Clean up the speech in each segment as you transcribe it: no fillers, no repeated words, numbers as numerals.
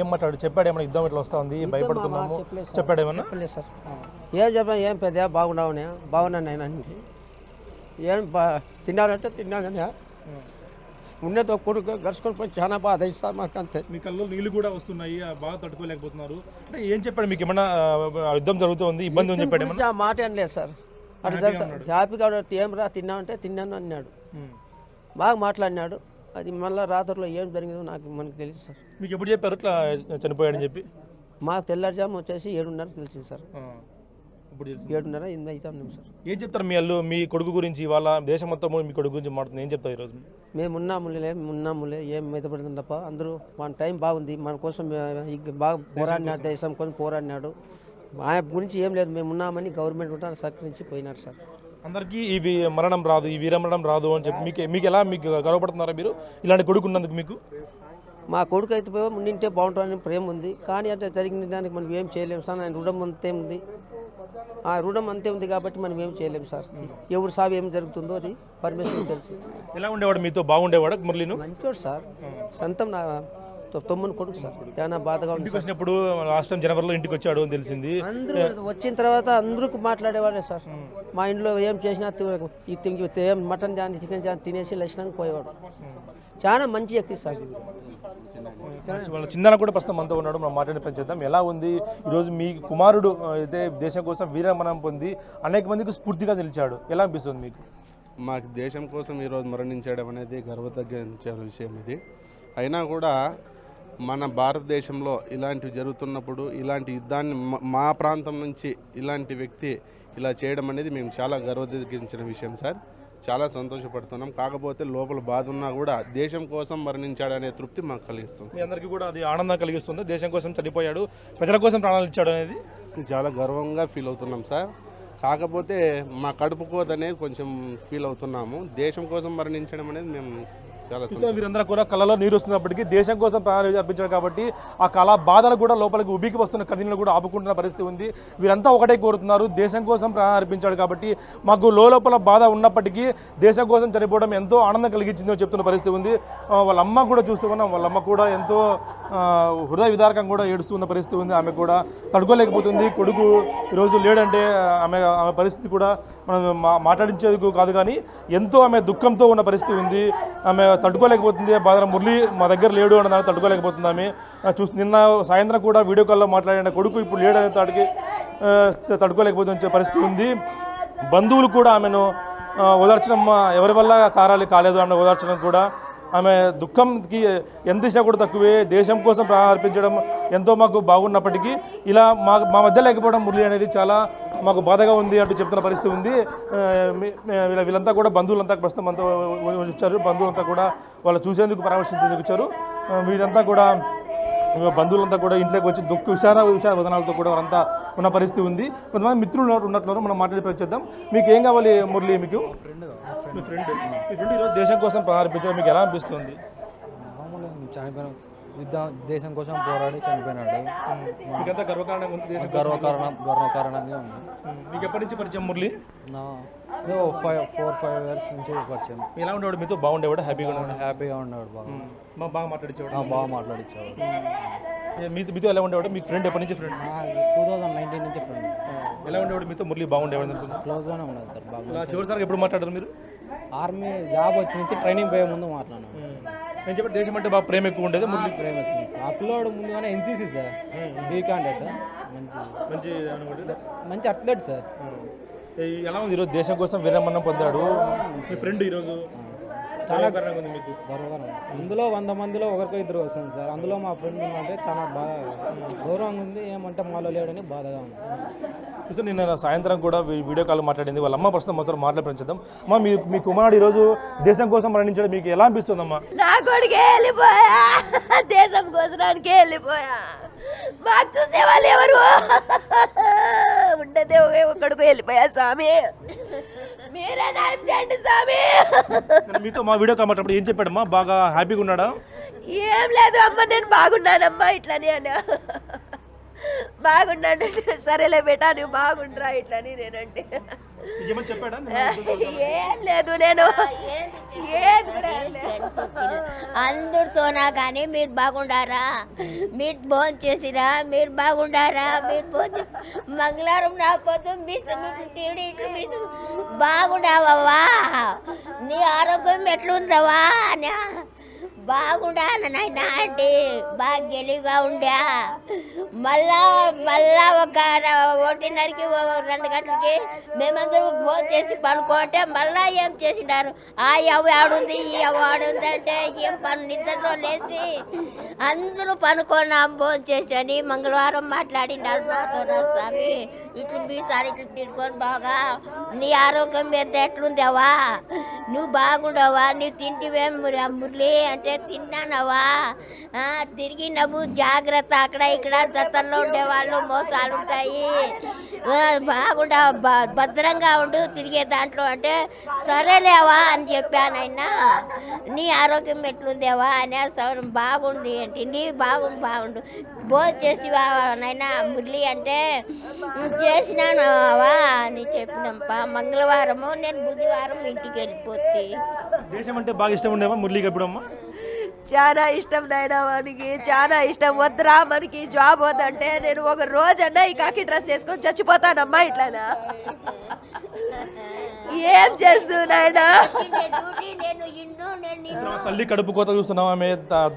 ఏం మాట్లాడు చెప్పాడు ఏమన్నా యుద్ధం ఇట్లా వస్తా ఉంది భయపడుతున్నాము చెప్పాడు ఏమన్నా సార్ ఏం చెప్పాను ఏం పెద్ద బాగున్నావునే బాగున్నాను ఆయన ఏం తిన్నాడంటే తిన్నాడని ఉన్నతో కొడుకు గడుచుకొని పోయి చాలా బాధ ఇస్తారు మాకు అంతే. మీ కళ్ళు నీళ్ళు కూడా వస్తున్నాయి బాగా తట్టుకోలేకపోతున్నారు అంటే ఏం చెప్పాడు మీకు ఏమన్నా యుద్ధం జరుగుతుంది ఇబ్బంది అని చెప్పాడు ఆ మాట అనలేదు సార్ అట్లా జరుగుతాడు హ్యాపీగా ఏం రా తిన్నామంటే తిన్నాను అన్నాడు బాగా మాట్లాడినాడు. అది మళ్ళీ రాత్రిలో ఏం జరిగిందో మనకు తెలుసు సార్. మీకు ఎప్పుడు చెప్పారు ఇట్లా చనిపోయాడని చెప్పి? మాకు తెల్లారుజాము వచ్చేసి 7:30 తెలిసింది సార్. ఇప్పుడు 7:30 8 అవుతాం సార్. ఏం చెప్తారు మీ కొడుకు గురించి వాళ్ళ దేశం మొత్తం మీ కొడుకు గురించి మాట్లాడుతుంది ఏం చెప్తారు ఈరోజు? మేము ఉన్నాములే ఏం మెతపడుతుంది తప్ప అందరూ మన టైం బాగుంది మన కోసం బాగా పోరాడినాడు దేశం కోసం పోరాడినాడు ఆయన గురించి ఏం లేదు మేము ఉన్నామని గవర్నమెంట్ ఉంటా సహకరించి పోయినారు సార్. అందరికీ ఇవి మరణం రాదు ఈ వీరమరణం రాదు అని చెప్పి మీకు గర్వపడుతున్నారా మీరు ఇలాంటి కొడుకు ఉన్నందుకు? మీకు మా కొడుకు అయితే ఉండింటే బాగుంటుందని ప్రేమ ఉంది కానీ అంటే జరిగిన దానికి మనం ఏం చేయలేము సార్. ఆయన రుణం అంతే ఉంది ఆ రుణం అంతే ఉంది కాబట్టి మనం ఏం చేయలేము సార్. ఎవరు సాగు ఏం జరుగుతుందో అది పరమేశ్వరుడు తెలుసు. ఎలా ఉండేవాడు మీతో? బాగుండేవాడు మురళీను? మంచివాడు సార్ సొంతం నా తమ్ముని కొడుకు సార్. చాలా బాధగా ఉంది. వచ్చినప్పుడు లాస్ట్ టైం జనవరిలో ఇంటికి వచ్చాడు అని తెలిసింది. అందరూ వచ్చిన తర్వాత అందరూ మాట్లాడేవాడే సార్. మా ఇంట్లో ఏం చేసినా ఏం మటన్ జాని చికెన్ జాని తినేసి లక్షణంగా పోయేవాడు. చాలా మంచి వ్యక్తి సార్. వాళ్ళ చిన్న కూడా ప్రస్తుతం మనతో ఉన్నాడు మనం మాట్లాడే ప్రయత్నం చేద్దాం. ఎలా ఉంది ఈరోజు మీ కుమారుడు అయితే దేశం కోసం వీరమరణం పొంది అనేక మందికి స్ఫూర్తిగా నిలిచాడు ఎలా అనిపిస్తుంది మీకు? మాకు దేశం కోసం ఈరోజు మరణించడం అనేది గర్వతగ్గించే విషయం ఇది. అయినా కూడా మన భారతదేశంలో ఇలాంటివి జరుగుతున్నప్పుడు ఇలాంటి యుద్ధాన్ని మా ప్రాంతం నుంచి ఇలాంటి వ్యక్తి ఇలా చేయడం అనేది మేము చాలా గర్వతగ్గించిన విషయం సార్. చాలా సంతోషపడుతున్నాం. కాకపోతే లోపల బాధ ఉన్నా కూడా దేశం కోసం మరణించాడనే తృప్తి మాకు కలిగిస్తుంది. మీ అందరికీ కూడా అది ఆనందం కలిగిస్తుంది. దేశం కోసం చనిపోయాడు ప్రజల కోసం ప్రాణాలు ఇచ్చాడు అనేది చాలా గర్వంగా ఫీల్ అవుతున్నాం సార్. కాకపోతే మా కడుపు కోత అనేది కొంచెం ఫీల్ అవుతున్నాము. దేశం కోసం మరణించడం అనేది మేము చాలా వీరందరూ కూడా కళ్ళలో నీరు వస్తున్నప్పటికీ దేశం కోసం ప్రాణాలు అర్పించారు కాబట్టి ఆ కళ బాధలు కూడా లోపలికి ఉబికి వస్తున్న కథలను కూడా ఆపుకుంటున్న పరిస్థితి ఉంది. వీరంతా ఒకటే కోరుతున్నారు దేశం కోసం ప్రాణాలు అర్పించాడు కాబట్టి మాకు లోపల బాధ ఉన్నప్పటికీ దేశం కోసం చనిపోవడం ఎంతో ఆనందం కలిగించిందో చెప్తున్న పరిస్థితి ఉంది. వాళ్ళ అమ్మ కూడా చూస్తూ ఉన్నాం. వాళ్ళ అమ్మ కూడా ఎంతో హృదయ విదారకం కూడా ఏడుస్తున్న పరిస్థితి ఉంది. ఆమె కూడా తడుకోలేకపోతుంది. కొడుకు ఈరోజు లేడంటే ఆమె పరిస్థితి కూడా మనం మాట్లాడించేందుకు కాదు కానీ ఎంతో ఆమె దుఃఖంతో ఉన్న పరిస్థితి ఉంది. ఆమె తట్టుకోలేకపోతుంది. బాధ మురళి మా దగ్గర లేడు అన్న దాన్ని తట్టుకోలేకపోతుంది. ఆమె నిన్న సాయంత్రం కూడా వీడియో కాల్లో మాట్లాడిన కొడుకు ఇప్పుడు లేడు అనే తాటికి తట్టుకోలేకపోతున్న పరిస్థితి ఉంది. బంధువులు కూడా ఆమెను ఓదార్చడం ఎవరి వల్ల కాలేదు అన్న ఓదార్చడం కూడా ఆమె దుఃఖంకి ఎంత దిశ కూడా తక్కువే. దేశం కోసం ప్రారంభించడం ఎంతో మాకు బాగున్నప్పటికీ ఇలా మా మధ్య లేకపోవడం మురళి అనేది చాలా మాకు బాధగా ఉంది అంటూ చెప్తున్న పరిస్థితి ఉంది. వీళ్ళంతా కూడా బంధువులంతా ప్రస్తుతం అంతా వచ్చారు. బంధువులంతా కూడా వాళ్ళు చూసేందుకు పరామర్శించేందుకు వచ్చారు. వీళ్ళంతా కూడా బంధువులంతా కూడా ఇంట్లోకి వచ్చి విషాద వదనాలతో కూడా వాళ్ళంతా ఉన్న పరిస్థితి ఉంది. కొంతమంది మిత్రులు ఉన్నట్లు మనం మాట్లాడే ప్రయత్నం చేద్దాం. మీకు ఏం కావాలి మురళి? మీకు మీ ఫ్రెండ్ ఈరోజు దేశం కోసం ప్రారంభించారు మీకు ఎలా అనిపిస్తుంది? మామూలుగా చనిపోయిన దేశం కోసం పోరాడి చనిపోయినాడు. మీకంతా గర్వకారణంగా ఉంది. గర్వకారణంగా ఉంది. మీకు ఎప్పటి నుంచి పరిచయం మురళి? 4-5 years నుంచి పరిచయం. ఎలా ఉండేవాడు మీతో? బాగుండేవాడు? హ్యాపీగా ఉండేవాడు. బాగా మాట్లాడించేవాడు. మీతో ఎలా ఉండేవాడు? మీకు ఫ్రెండ్ ఎప్పటి నుంచి ఫ్రెండ్? 2019 నుంచి ఫ్రెండ్. ఎలా ఉండేవాడు మీతో మురళి? బాగుండేవాడు అనుకుంటున్నాను. క్లోజ్గానే ఉండదు సార్. బాగా చివరిసారి ఎప్పుడు మాట్లాడారు మీరు? ఆర్మీ జాబ్ వచ్చి నుంచి ట్రైనింగ్ పోయే ముందు మాట్లాడాను. నేను చెప్పి దేశం అంటే బాగా ప్రేమ ఎక్కువ ఉండేది మురళి? ప్రేమ ఎక్కువ. ఆ పిల్లోడు ముందుగానే NCC సార్, బీ క్యాండిడేట్, మంచి అథ్లెట్ సార్. ఎలా ఉంది ఈరోజు దేశం కోసం వీరమరణం పొందాడు మీ ఫ్రెండ్? ఈరోజు చాలా గర్వంగా ఉంది మీకు? గర్వకారణం. అందులో 100 మందిలో ఒకరికో ఇద్దరు వస్తుంది సార్. అందులో మా ఫ్రెండ్ ఉందంటే చాలా బాగా గౌరవంగా ఉంది. ఏమంటే మాలో లేడని బాధగా ఉంది. నిన్న సాయంత్రం కూడా వీడియో కాల్ మాట్లాడింది వాళ్ళ అమ్మ. ప్రస్తుతం ఒకసారి మాట్లాడించేద్దాం. అమ్మా మీ కుమారుడు ఈరోజు దేశం కోసం మరణించడం మీకు ఎలా అనిపిస్తుందమ్మా? నా కొడుకే వెళ్ళిపోయా, దేశం కోసడానికి వెళ్ళిపోయా. మాకు చూసేవాళ్ళు ఎవరు ఉండేదే ఒక్కడికి వెళ్ళిపోయా. స్వామి మీరే న్యాయం చేయండి స్వామి. మీతో మా వీడియో కాల్ మాట్లాడినప్పుడు ఏం చెప్పాడమ్మా? బాగా హ్యాపీగా ఉన్నాడా? ఏం లేదు అమ్మ నేను బాగున్నానమ్మా ఇట్లని అని బాగున్నాను. సరేలే బేటా నువ్వు బాగుండ్రా ఇట్లని నేనంటే ఏమని చెప్పాడా? ఏం లేదు, నేను ఏది కూడా లేదు. అందరితోనా కానీ మీరు బాగుండారా, మీరు భోజనం చేసిరా, మీరు బాగుండారా, మీరు భోజనం మంగళవారం నా పొద్దు మీసు బాగుండావా, నీ ఆరోగ్యం ఎట్లుందవా అని బాగుండా నాయన అంటే బాగా గెలిగా ఉండా. మళ్ళా ఒక 1:30కి 2 గంటలకి మేమందరూ భోజనం చేసి పనుకోంటే మళ్ళా ఏం చేసినారు, ఆ ఎవ ఆడుంది ఈ ఎవ ఆడుంది అంటే ఏం పని నిద్రలో లేచి అందరూ పనుకున్నాం భోజనం చేసి అని మంగళవారం మాట్లాడినారు నాతో. నా స్వామి ఇట్లు మీసారి ఇట్లు తిరుకొని బాగా నీ ఆరోగ్యం ఎంత ఎట్లుందేవా, నువ్వు బాగుండవా, నువ్వు తింటివేం మురళి అంటే తిన్నానవా, తిరిగినవు జాగ్రత్త, అక్కడ ఇక్కడ జతల్లో ఉండేవాళ్ళు మోసాలు ఉంటాయి, బాగుండా భద్రంగా ఉండు తిరిగే దాంట్లో అంటే సరేలేవా అని చెప్పానైనా. నీ ఆరోగ్యం ఎట్లుందేవా అని బాగుంది అంటే నీ బాగుండు భోజనం చేసివా నైనా మురళి అంటే చేసినావా అని చెప్పినప్ప. మంగళవారము నేను బుధవారం ఇంటికి వెళ్ళిపోతే. దేశం అంటే బాగా ఇష్టం ఉండేవా మురళికి ఎప్పుడమ్మా? చాలా ఇష్టం నాయనా, మనకి చాలా ఇష్టం. వద్దురా మనకి జాబ్ వద్దంటే నేను ఒక రోజన్నా ఈ కాకి డ్రెస్ వేసుకొని చచ్చిపోతానమ్మా ఇట్లానా. ఏం చేస్తూ నాయనా, తల్లి కడుపు కోత చూస్తున్నాం. ఆమె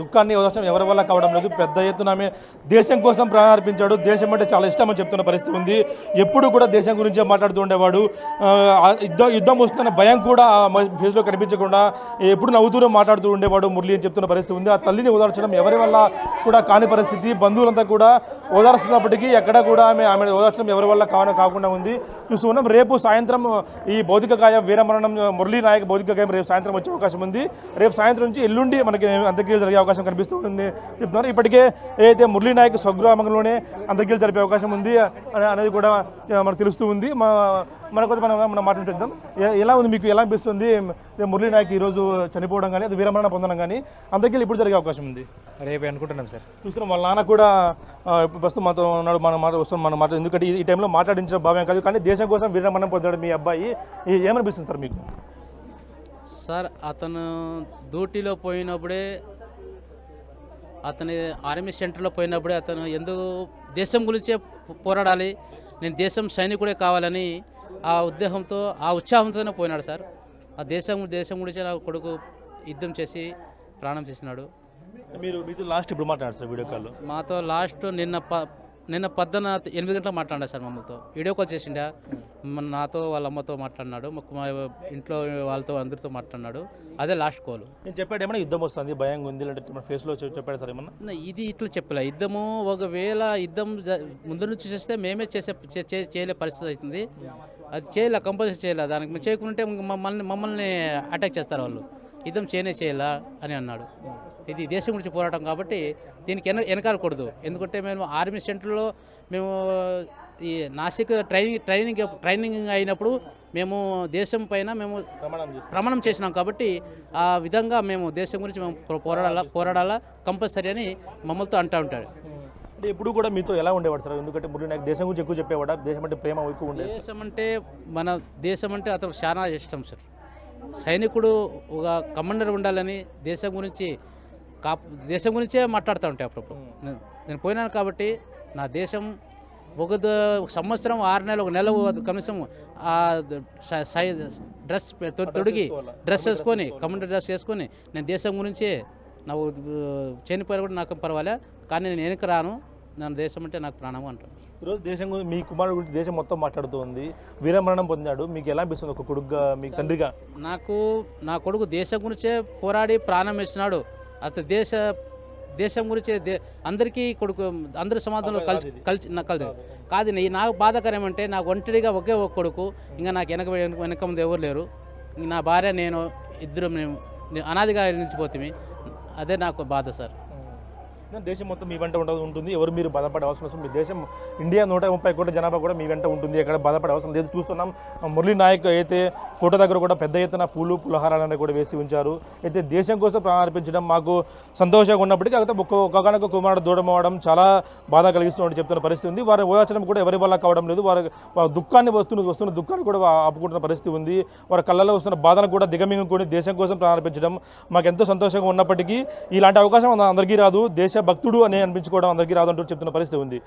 దుఃఖాన్ని ఓదార్చడం ఎవరి వల్ల కావడం లేదు. పెద్ద ఎత్తున ఆమె దేశం కోసం ప్రాణం అర్పించాడు. దేశం అంటే చాలా ఇష్టం అని చెప్తున్న పరిస్థితి ఉంది. ఎప్పుడు కూడా దేశం గురించే మాట్లాడుతూ ఉండేవాడు. యుద్ధం వస్తున్న భయం కూడా ఫేస్లో కనిపించకుండా ఎప్పుడు నవ్వుతూనే మాట్లాడుతూ ఉండేవాడు మురళి అని చెప్తున్న పరిస్థితి ఉంది. ఆ తల్లిని ఓదార్చడం ఎవరి వల్ల కూడా కాని పరిస్థితి. బంధువులంతా కూడా ఓదార్స్తున్నప్పటికీ ఎక్కడ కూడా ఆమె ఓదార్చడం ఎవరి వల్ల కాకుండా ఉంది. చూస్తున్నాం రేపు సాయంత్రం ఈ భౌతిక గాయం వీరమరణం మురళీ నాయక్ భౌతిక గాయం రేపు సాయంత్రం వచ్చే అవకాశం ఉంది. రేపు సాయంత్రం నుంచి ఎల్లుండి మనకి అంత్యక్రియలు జరిగే అవకాశం కనిపిస్తూ ఉంది చెప్తున్నారు. ఇప్పటికే ఏదైతే మురళీ నాయక్ స్వగ్రామంలోనే అంత్యక్రియలు జరిపే అవకాశం ఉంది అనేది కూడా మనకు తెలుస్తూ ఉంది. మనకొద్ది మనం మాట్లాడుతాం. ఎలా ఉంది, మీకు ఎలా అనిపిస్తుంది మురళీ నాయక్ ఈరోజు చనిపోవడం కానీ అది వీరమరణం పొందడం కానీ అంత్యక్రియలు ఇప్పుడు జరిగే అవకాశం ఉంది? రేపు అనుకుంటున్నాం సార్. చూస్తున్నాం వాళ్ళ నాన్న కూడా ప్రస్తుతం మనతో ఉన్నాడు. మనం మాట ఎందుకంటే ఈ టైంలో మాట్లాడించిన భావ్యం కాదు, కానీ దేశం కోసం వీరమరణం పొందాడు మీ అబ్బాయి. ఏమనిపిస్తుంది సార్ మీకు? సార్ అతను డ్యూటీలో పోయినప్పుడే, అతని ఆర్మీ సెంటర్లో పోయినప్పుడే అతను ఎందుకు దేశం గురించే పోరాడాలి, నేను దేశం సైనికుడే కావాలని ఆ ఉద్దేశంతో ఆ ఉత్సాహంతోనే పోయినాడు సార్. ఆ దేశం గురించి నా కొడుకు యుద్ధం చేసి ప్రాణం చేసినాడు. మీతో లాస్ట్ ఇప్పుడు మాట్లాడారు సార్ వీడియో కాల్లో? మాతో లాస్ట్ నిన్న 8 గంటలకు మాట్లాడారు సార్. మమ్మల్తో వీడియో కాల్ చేసిండా, నాతో వాళ్ళ అమ్మతో మాట్లాడినాడు, మా ఇంట్లో వాళ్ళతో అందరితో మాట్లాడినాడు. అదే లాస్ట్ కాల్. నేను చెప్పాడు ఏమన్నా యుద్ధం వస్తుంది భయంగా ఉంది అంటే మన ఫేస్లో చెప్పాడు సార్ ఏమన్నా? ఇది ఇట్లా చెప్పలే. యుద్ధము ఒకవేళ యుద్ధం ముందు నుంచి చేస్తే మేమే చేయలే పరిస్థితి అవుతుంది. అది చేయలే, కంపల్సరీ చేయలే. దానికి మేము చేయకుంటే మమ్మల్ని అటాక్ చేస్తారు వాళ్ళు. యుద్ధం చేయాలా అని అన్నాడు. ఇది దేశం గురించి పోరాటం కాబట్టి దీనికి వెనకాలకూడదు. ఎందుకంటే మేము ఆర్మీ సెంటర్లో మేము ఈ నాసిక్ ట్రైనింగ్ అయినప్పుడు మేము దేశం పైన మేము ప్రమాణం చేసినాం కాబట్టి ఆ విధంగా మేము దేశం గురించి మేము పోరాడాలా కంపల్సరీ అని మమ్మల్తో అంటూ ఉంటాడు. అంటే ఇప్పుడు కూడా మీతో ఎలా ఉండేవాడు సార్? ఎందుకంటే మురళీ నాయక్ దేశం గురించి ఎక్కువ చెప్పేవాడా? దేశం అంటే ప్రేమ ఎక్కువ ఉండేది? దేశం అంటే అతనికి చాలా ఇష్టం సార్. సైనికుడు ఒక కమాండర్ ఉండాలని దేశం గురించే మాట్లాడుతూ ఉంటాయి అప్పుడప్పుడు. నేను పోయినాను కాబట్టి నా దేశం ఒక సంవత్సరం 6 నెలలు 1 నెల కనీసం డ్రెస్ తొడిగి డ్రెస్ వేసుకొని కమాండర్ డ్రెస్ వేసుకొని నేను దేశం గురించే నాకు చనిపోయినా కూడా నాకు పర్వాలే, కానీ నేను వెనక్కి రాను, నా దేశం అంటే నాకు ప్రాణం అంటాను. ఈరోజు దేశం గురించి మీ కుమారుడు గురించి దేశం మొత్తం మాట్లాడుతూ ఉంది. వీరమరణం పొందాడు. మీకు ఎలా అనిపిస్తుంది ఒక కొడుకుగా, మీకు తండ్రిగా? నా కొడుకు దేశం గురించే పోరాడి ప్రాణం ఇస్తున్నాడు. అతను దేశం గురించి అందరికీ కొడుకు, అందరి సమాజంలో కలిసి కాదు. నాకు బాధాకరం ఏమంటే నాకు ఒంటరిగా ఒకే ఒక కొడుకు, ఇంకా నాకు వెనక ముందు ఎవరు లేరు. నా భార్య నేను ఇద్దరు మేము అనాదిగా నిలిచిపోతుంది. అదే నాకు బాధ సార్. దేశం మొత్తం మీ వెంట ఉంటుంది. ఎవరు మీరు బాధపడే అవసరం లేదు. మీ దేశం ఇండియా 130 కోట్ల జనాభా కూడా మీ వెంట ఉంటుంది. ఎక్కడ బాధపడే అవసరం లేదు. చూస్తున్నాం మురళీ నాయక్ అయితే ఫోటో దగ్గర కూడా పెద్ద ఎత్తున పూలు పులహారాలను కూడా వేసి ఉంచారు. అయితే దేశం కోసం ప్రాణం అర్పించడం మాకు సంతోషంగా ఉన్నప్పటికీ అయితే ఒక్కొక్క కుమారుడు దూరం అవ్వడం చాలా బాధ కలిగిస్తున్నట్టు చెప్తున్న పరిస్థితి ఉంది. వారి ఓదార్చడం కూడా ఎవరి వల్ల కావడం లేదు. వారి దుఃఖాన్ని వస్తున్న దుఃఖాన్ని కూడా ఆపుకుంటున్న పరిస్థితి ఉంది. వారి కళ్ళలో వస్తున్న బాధను కూడా దిగమింగుకొని దేశం కోసం ప్రాణం అర్పించడం మాకు ఎంతో సంతోషంగా ఉన్నప్పటికీ ఇలాంటి అవకాశం అందరికీ రాదు. దేశ భక్తుడు అని అనిపించుకోవడం అందరికీ రాదు అంటూ చెప్తున్న పరిస్థితి ఉంది.